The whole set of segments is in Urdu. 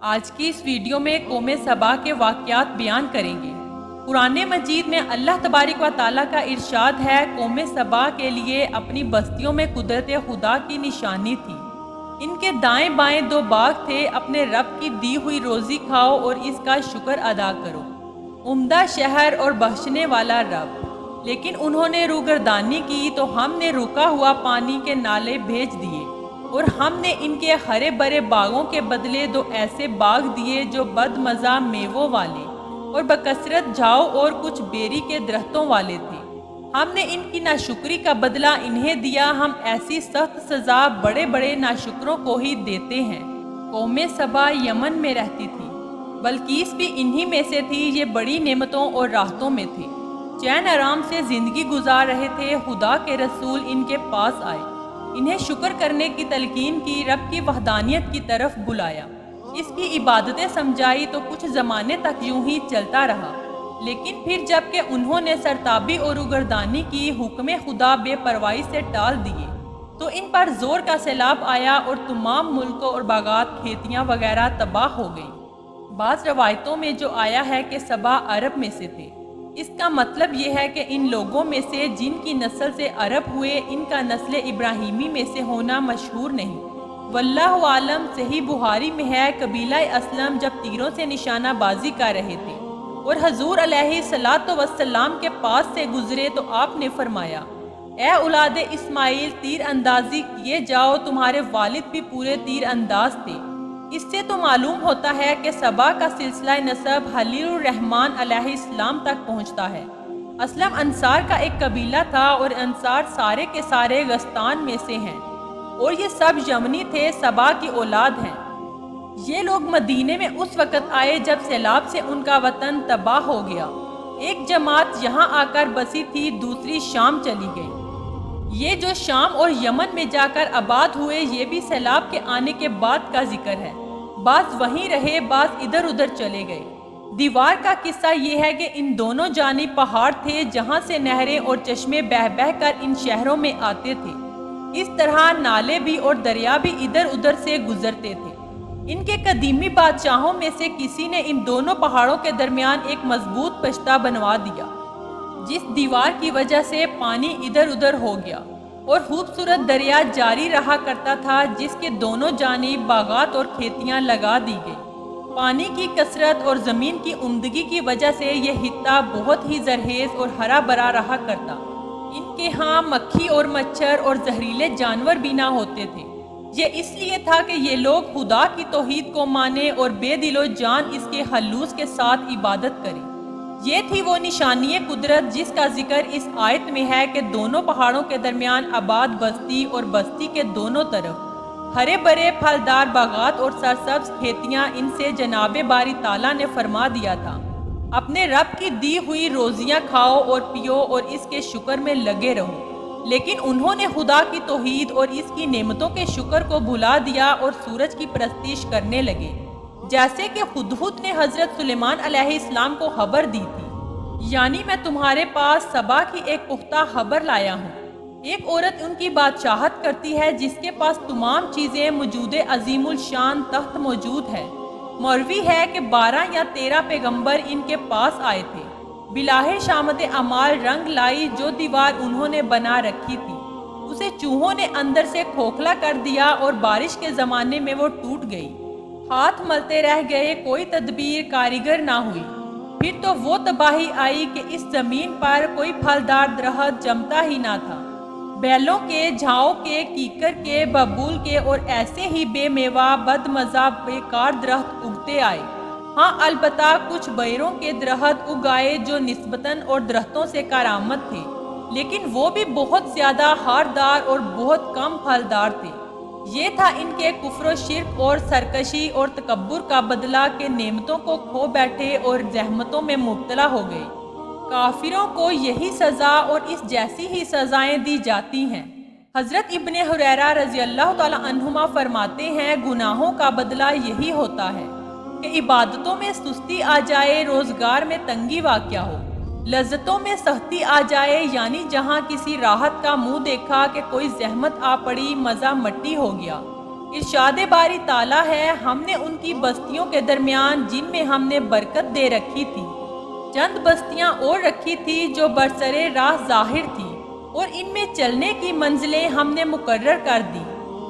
آج کی اس ویڈیو میں قوم سبا کے واقعات بیان کریں گے۔ قرآن مجید میں اللہ تبارک و تعالیٰ کا ارشاد ہے، قوم سبا کے لیے اپنی بستیوں میں قدرت خدا کی نشانی تھی۔ ان کے دائیں بائیں 2 باغ تھے، اپنے رب کی دی ہوئی روزی کھاؤ اور اس کا شکر ادا کرو۔ عمدہ شہر اور بخشنے والا رب۔ لیکن انہوں نے روگردانی کی تو ہم نے رکا ہوا پانی کے نالے بھیج دیے، اور ہم نے ان کے ہرے بھرے باغوں کے بدلے 2 ایسے باغ دیے جو بد مزہ میووں والے اور بکثرت جھاؤ اور کچھ بیری کے درختوں والے تھے۔ ہم نے ان کی ناشکری کا بدلہ انہیں دیا، ہم ایسی سخت سزا بڑے بڑے ناشکروں کو ہی دیتے ہیں۔ قوم سبا یمن میں رہتی تھی، بلقیس بھی انہی میں سے تھی۔ یہ بڑی نعمتوں اور راحتوں میں تھے، چین آرام سے زندگی گزار رہے تھے۔ خدا کے رسول ان کے پاس آئے، انہیں شکر کرنے کی تلقین کی، رب کی وحدانیت کی طرف بلایا، اس کی عبادتیں سمجھائی تو کچھ زمانے تک یوں ہی چلتا رہا۔ لیکن پھر جب کہ انہوں نے سرتابی اور روگردانی کی، حکم خدا بے پرواہی سے ٹال دیے، تو ان پر زور کا سیلاب آیا اور تمام ملکوں اور باغات، کھیتیاں وغیرہ تباہ ہو گئیں۔ بعض روایتوں میں جو آیا ہے کہ سبا عرب میں سے تھے، اس کا مطلب یہ ہے کہ ان لوگوں میں سے جن کی نسل سے عرب ہوئے، ان کا نسل ابراہیمی میں سے ہونا مشہور نہیں۔ واللہ عالم۔ صحیح بخاری میں ہے، قبیلہ اسلم جب تیروں سے نشانہ بازی کر رہے تھے اور حضور علیہ الصلوۃ والسلام کے پاس سے گزرے تو آپ نے فرمایا، اے اولاد اسماعیل، تیر اندازی کیے جاؤ، تمہارے والد بھی پورے تیر انداز تھے۔ اس سے تو معلوم ہوتا ہے کہ سبا کا سلسلہ نسب خلیل الرحمن علیہ السلام تک پہنچتا ہے۔ اسلم انصار کا ایک قبیلہ تھا، اور انصار سارے کے سارے غسطان میں سے ہیں، اور یہ سب یمنی تھے، سبا کی اولاد ہیں۔ یہ لوگ مدینے میں اس وقت آئے جب سیلاب سے ان کا وطن تباہ ہو گیا۔ ایک جماعت یہاں آ کر بسی تھی، دوسری شام چلی گئی۔ یہ جو شام اور یمن میں جا کر آباد ہوئے، یہ بھی سیلاب کے آنے کے بعد کا ذکر ہے۔ بعض وہیں رہے، بعض ادھر ادھر چلے گئے۔ دیوار کا قصہ یہ ہے کہ ان دونوں جانب پہاڑ تھے، جہاں سے نہریں اور چشمے بہہ بہہ کر ان شہروں میں آتے تھے۔ اس طرح نالے بھی اور دریا بھی ادھر ادھر سے گزرتے تھے۔ ان کے قدیمی بادشاہوں میں سے کسی نے ان دونوں پہاڑوں کے درمیان ایک مضبوط پشتہ بنوا دیا، جس دیوار کی وجہ سے پانی ادھر ادھر ہو گیا، اور خوبصورت دریا جاری رہا کرتا تھا، جس کے دونوں جانب باغات اور کھیتیاں لگا دی گئی۔ پانی کی کثرت اور زمین کی عمدگی کی وجہ سے یہ خطہ بہت ہی زرخیز اور ہرا بھرا رہا کرتا۔ ان کے ہاں مکھی اور مچھر اور زہریلے جانور بھی نہ ہوتے تھے۔ یہ اس لیے تھا کہ یہ لوگ خدا کی توحید کو مانیں اور بے دل و جان اس کے خلوص کے ساتھ عبادت کریں۔ یہ تھی وہ نشانی قدرت جس کا ذکر اس آیت میں ہے کہ دونوں پہاڑوں کے درمیان آباد بستی، اور بستی کے دونوں طرف ہرے بھرے پھلدار باغات اور سرسبز کھیتیاں۔ ان سے جناب باری تعالیٰ نے فرما دیا تھا، اپنے رب کی دی ہوئی روزیاں کھاؤ اور پیو اور اس کے شکر میں لگے رہو۔ لیکن انہوں نے خدا کی توحید اور اس کی نعمتوں کے شکر کو بھلا دیا اور سورج کی پرستش کرنے لگے، جیسے کہ ہدہد نے حضرت سلیمان علیہ السلام کو خبر دی تھی، یعنی میں تمہارے پاس سبا کی ایک پختہ خبر لایا ہوں۔ ایک عورت ان کی بادشاہت کرتی ہے، جس کے پاس تمام چیزیں موجود، عظیم الشان تخت موجود ہے۔ مروی ہے کہ 12 یا 13 پیغمبر ان کے پاس آئے تھے۔ بلاہر شامت اعمال رنگ لائی، جو دیوار انہوں نے بنا رکھی تھی اسے چوہوں نے اندر سے کھوکھلا کر دیا، اور بارش کے زمانے میں وہ ٹوٹ گئی۔ ہاتھ ملتے رہ گئے، کوئی تدبیر کاریگر نہ ہوئی۔ پھر تو وہ تباہی آئی کہ اس زمین پر کوئی پھلدار درخت جمتا ہی نہ تھا۔ بیلوں کے، جھاؤ کے، کیکر کے، ببول کے اور ایسے ہی بے میوہ بد مزہ بیکار درخت اگتے آئے۔ ہاں البتہ کچھ بیروں کے درخت اگائے جو نسبتاً اور درختوں سے کارآمد تھے، لیکن وہ بھی بہت زیادہ خاردار اور بہت کم پھلدار تھے۔ یہ تھا ان کے کفر و شرک اور سرکشی اور تکبر کا بدلہ کہ نعمتوں کو کھو بیٹھے اور زحمتوں میں مبتلا ہو گئے۔ کافروں کو یہی سزا اور اس جیسی ہی سزائیں دی جاتی ہیں۔ حضرت ابن ہریرہ رضی اللہ تعالی عنہما فرماتے ہیں، گناہوں کا بدلہ یہی ہوتا ہے کہ عبادتوں میں سستی آ جائے، روزگار میں تنگی واقع ہو، لذتوں میں سختی آ جائے، یعنی جہاں کسی راحت کا منہ دیکھا کہ کوئی زحمت آ پڑی، مزہ مٹی ہو گیا۔ ارشاد باری تعالیٰ ہے، ہم نے ان کی بستیوں کے درمیان جن میں ہم نے برکت دے رکھی تھی چند بستیاں اور رکھی تھی جو برسرے راہ ظاہر تھی، اور ان میں چلنے کی منزلیں ہم نے مقرر کر دی۔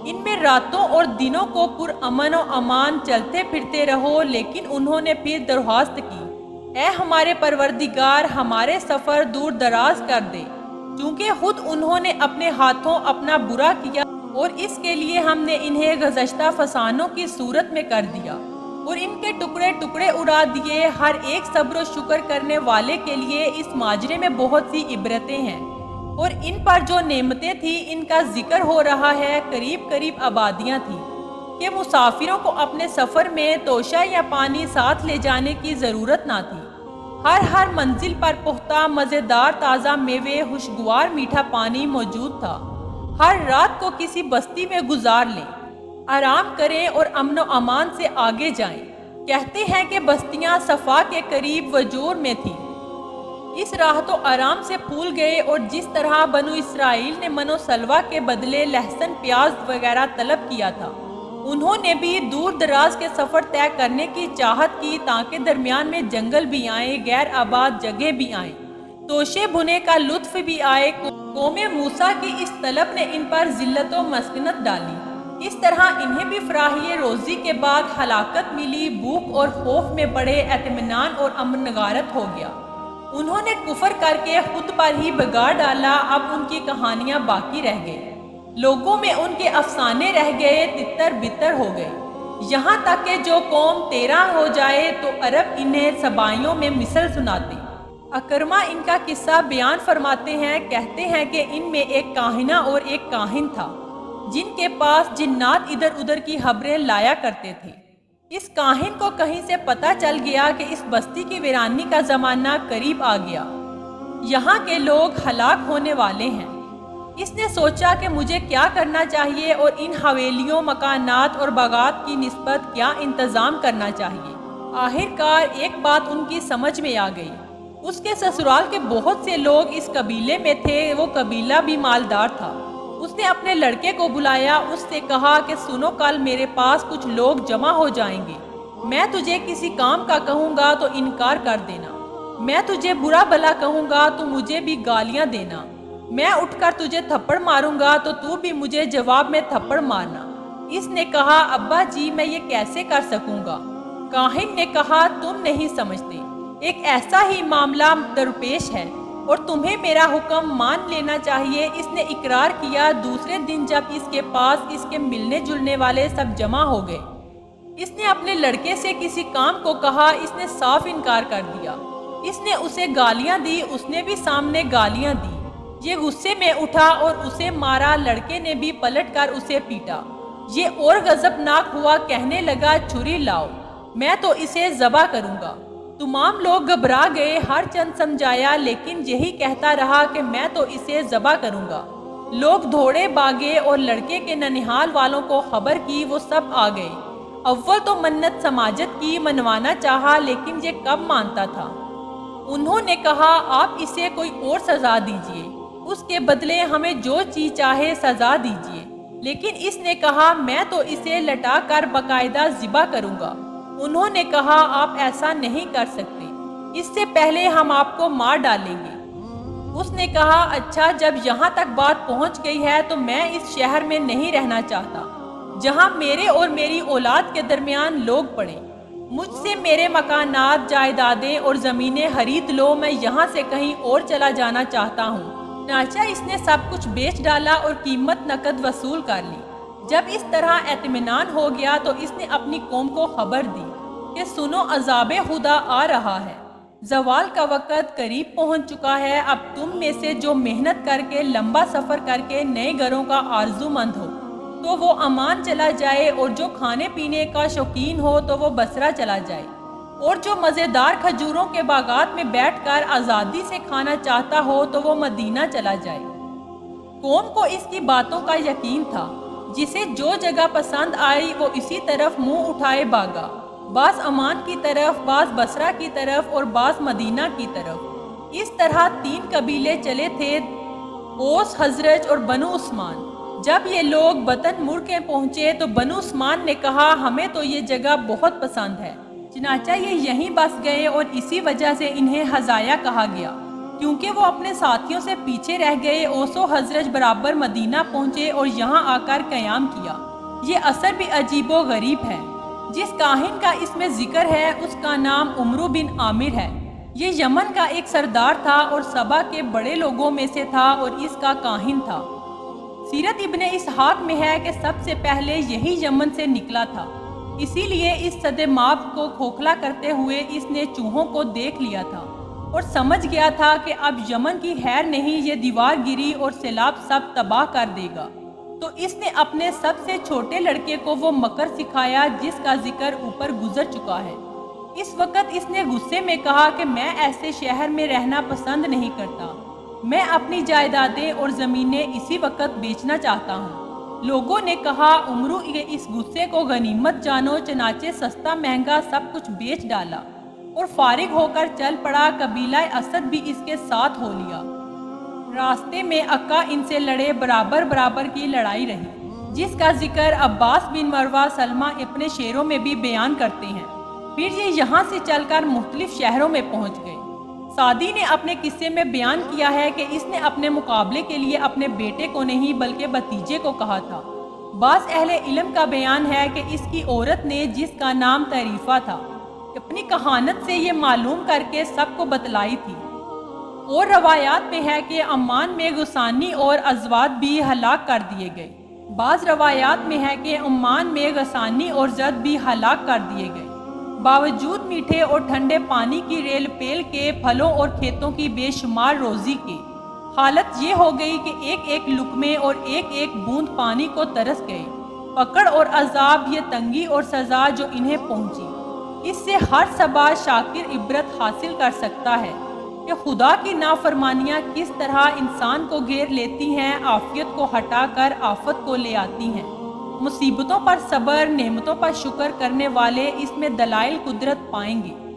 ان میں راتوں اور دنوں کو پر امن و امان چلتے پھرتے رہو، لیکن انہوں نے پھر درخواست کی، اے ہمارے پروردگار، ہمارے سفر دور دراز کر دے، چونکہ خود انہوں نے اپنے ہاتھوں اپنا برا کیا اور اس کے لیے ہم نے انہیں گزشتہ فسانوں کی صورت میں کر دیا اور ان کے ٹکڑے ٹکڑے اڑا دیے۔ ہر ایک صبر و شکر کرنے والے کے لیے اس ماجرے میں بہت سی عبرتیں ہیں، اور ان پر جو نعمتیں تھیں ان کا ذکر ہو رہا ہے۔ قریب قریب آبادیاں تھیں کہ مسافروں کو اپنے سفر میں توشہ یا پانی ساتھ لے جانے کی ضرورت نہ تھی۔ ہر منزل پر پختہ مزیدار تازہ میوے، خوشگوار میٹھا پانی موجود تھا۔ ہر رات کو کسی بستی میں گزار لیں، آرام کریں اور امن و امان سے آگے جائیں۔ کہتے ہیں کہ بستیاں صفا کے قریب وجور میں تھیں۔ اس راہ تو آرام سے پھول گئے، اور جس طرح بنو اسرائیل نے من و سلوہ کے بدلے لہسن پیاز وغیرہ طلب کیا تھا، انہوں نے بھی دور دراز کے سفر طے کرنے کی چاہت کی تاکہ درمیان میں جنگل بھی آئیں، غیر آباد جگہ بھی آئیں، توشے بھنے کا لطف بھی آئے۔ قوم موسیٰ کی اس طلب نے ان پر ذلت و مسکنت ڈالی۔ اس طرح انہیں بھی فراہی روزی کے بعد ہلاکت ملی، بھوک اور خوف میں پڑے، اطمینان اور امن غارت ہو گیا۔ انہوں نے کفر کر کے خود پر ہی بگاڑ ڈالا، اب ان کی کہانیاں باقی رہ گئی، لوگوں میں ان کے افسانے رہ گئے، تتر بتر ہو گئے، یہاں تک کہ جو قوم تیرہ ہو جائے تو عرب انہیں سبائیوں میں مثل سناتے۔ اکرمہ ان کا قصہ بیان فرماتے ہیں، کہتے ہیں کہ ان میں ایک کاہنہ اور ایک کاہن تھا جن کے پاس جنات ادھر ادھر کی خبریں لایا کرتے تھے۔ اس کاہن کو کہیں سے پتہ چل گیا کہ اس بستی کی ویرانی کا زمانہ قریب آ گیا، یہاں کے لوگ ہلاک ہونے والے ہیں۔ اس نے سوچا کہ مجھے کیا کرنا چاہیے اور ان حویلیوں، مکانات اور باغات کی نسبت کیا انتظام کرنا چاہیے۔ آخرکار ایک بات ان کی سمجھ میں آ گئی۔ اس کے سسرال کے بہت سے لوگ اس قبیلے میں تھے، وہ قبیلہ بھی مالدار تھا۔ اس نے اپنے لڑکے کو بلایا، اس سے کہا کہ سنو، کل میرے پاس کچھ لوگ جمع ہو جائیں گے، میں تجھے کسی کام کا کہوں گا تو انکار کر دینا، میں تجھے برا بھلا کہوں گا تو مجھے بھی گالیاں دینا، میں اٹھ کر تجھے تھپڑ ماروں گا تو بھی مجھے جواب میں تھپڑ مارنا۔ اس نے کہا، ابا جی میں یہ کیسے کر سکوں گا؟ کاہن نے کہا، تم نہیں سمجھتے، ایک ایسا ہی معاملہ درپیش ہے اور تمہیں میرا حکم مان لینا چاہیے۔ اس نے اقرار کیا۔ دوسرے دن جب اس کے پاس اس کے ملنے جلنے والے سب جمع ہو گئے، اس نے اپنے لڑکے سے کسی کام کو کہا، اس نے صاف انکار کر دیا۔ اس نے اسے گالیاں دی، اس نے بھی سامنے گالیاں دی۔ یہ غصے میں اٹھا اور اسے مارا، لڑکے نے بھی پلٹ کر اسے پیٹا۔ یہ اور غضبناک ہوا، کہنے لگا، چھری لاؤ، میں تو اسے ذبح کروں گا۔ تمام لوگ گھبرا گئے، ہر چند سمجھایا، لیکن یہی کہتا رہا کہ میں تو اسے ذبح کروں گا۔ لوگ دوڑے بھاگے اور لڑکے کے ننہال والوں کو خبر کی، وہ سب آ گئے۔ اول تو منت سماجت کی، منوانا چاہا، لیکن یہ کب مانتا تھا۔ انہوں نے کہا، آپ اسے کوئی اور سزا دیجئے، اس کے بدلے ہمیں جو چیز چاہے سزا دیجئے۔ لیکن اس نے کہا، میں تو اسے لٹا کر باقاعدہ ذبح کروں گا۔ انہوں نے کہا، آپ ایسا نہیں کر سکتے، اس سے پہلے ہم آپ کو مار ڈالیں گے۔ اس نے کہا، اچھا، جب یہاں تک بات پہنچ گئی ہے تو میں اس شہر میں نہیں رہنا چاہتا جہاں میرے اور میری اولاد کے درمیان لوگ پڑیں۔ مجھ سے میرے مکانات، جائیدادیں اور زمینیں خرید لو، میں یہاں سے کہیں اور چلا جانا چاہتا ہوں۔ چنانچہ اس نے سب کچھ بیچ ڈالا اور قیمت نقد وصول کر لی۔ جب اس طرح اطمینان ہو گیا تو اس نے اپنی قوم کو خبر دی کہ سنو، عذاب خدا آ رہا ہے، زوال کا وقت قریب پہنچ چکا ہے۔ اب تم میں سے جو محنت کر کے، لمبا سفر کر کے نئے گھروں کا آرزو مند ہو تو وہ امان چلا جائے، اور جو کھانے پینے کا شوقین ہو تو وہ بصرہ چلا جائے، اور جو مزیدار کھجوروں کے باغات میں بیٹھ کر آزادی سے کھانا چاہتا ہو تو وہ مدینہ چلا جائے۔ قوم کو اس کی باتوں کا یقین تھا، جسے جو جگہ پسند آئی وہ اسی طرف منہ اٹھائے بھاگا، بعض امان کی طرف، بعض بصرہ کی طرف اور بعض مدینہ کی طرف۔ اس طرح 3 قبیلے چلے تھے، اوس، خزرج اور بنو عثمان۔ جب یہ لوگ بطن مرکے پہنچے تو بنو عثمان نے کہا ہمیں تو یہ جگہ بہت پسند ہے، چنانچہ یہ یہیں بس گئے اور اسی وجہ سے انہیں حذایا کہا گیا، کیونکہ وہ اپنے ساتھیوں سے پیچھے رہ گئے۔ اوس و خزرج برابر مدینہ پہنچے اور یہاں آ کر قیام کیا۔ یہ اثر بھی عجیب و غریب ہے۔ جس کاہن کا اس میں ذکر ہے اس کا نام عمرو بن عامر ہے۔ یہ یمن کا ایک سردار تھا اور سبا کے بڑے لوگوں میں سے تھا اور اس کا کاہن تھا۔ سیرت ابن اسحاق میں ہے کہ سب سے پہلے یہی یمن سے نکلا تھا، اسی لیے اس سد ماب کو کھوکھلا کرتے ہوئے اس نے چوہوں کو دیکھ لیا تھا اور سمجھ گیا تھا کہ اب یمن کی خیر نہیں، یہ دیوار گری اور سیلاب سب تباہ کر دے گا۔ تو اس نے اپنے سب سے چھوٹے لڑکے کو وہ مکر سکھایا جس کا ذکر اوپر گزر چکا ہے۔ اس وقت اس نے غصے میں کہا کہ میں ایسے شہر میں رہنا پسند نہیں کرتا، میں اپنی جائیدادیں اور زمینیں اسی وقت بیچنا چاہتا ہوں۔ لوگوں نے کہا عمرو کے اس غصے کو غنیمت جانو، چنانچہ سستا مہنگا سب کچھ بیچ ڈالا اور فارغ ہو کر چل پڑا۔ قبیلہ اسد بھی اس کے ساتھ ہو لیا۔ راستے میں عکا ان سے لڑے، برابر برابر کی لڑائی رہی، جس کا ذکر عباس بن مروہ سلمہ اپنے شعروں میں بھی بیان کرتے ہیں۔ پھر یہ یہاں سے چل کر مختلف شہروں میں پہنچ گئے۔ سعدی نے اپنے قصے میں بیان کیا ہے کہ اس نے اپنے مقابلے کے لیے اپنے بیٹے کو نہیں بلکہ بھتیجے کو کہا تھا۔ بعض اہل علم کا بیان ہے کہ اس کی عورت نے جس کا نام طریفہ تھا اپنی کہانت سے یہ معلوم کر کے سب کو بتلائی تھی۔ اور روایات میں ہے کہ عمان میں غسانی اور ازواج بھی ہلاک کر دیے گئے۔ بعض روایات میں ہے کہ عمان میں غسانی اور زد بھی ہلاک کر دیے گئے۔ باوجود میٹھے اور ٹھنڈے پانی کی ریل پیل کے، پھلوں اور کھیتوں کی بے شمار روزی کے، حالت یہ ہو گئی کہ ایک ایک لقمے اور ایک ایک بوند پانی کو ترس گئے۔ پکڑ اور عذاب، یہ تنگی اور سزا جو انہیں پہنچی، اس سے ہر صبا شاکر عبرت حاصل کر سکتا ہے کہ خدا کی نافرمانیاں کس طرح انسان کو گھیر لیتی ہیں، عافیت کو ہٹا کر آفت کو لے آتی ہیں۔ مصیبتوں پر صبر، نعمتوں پر شکر کرنے والے اس میں دلائل قدرت پائیں گے۔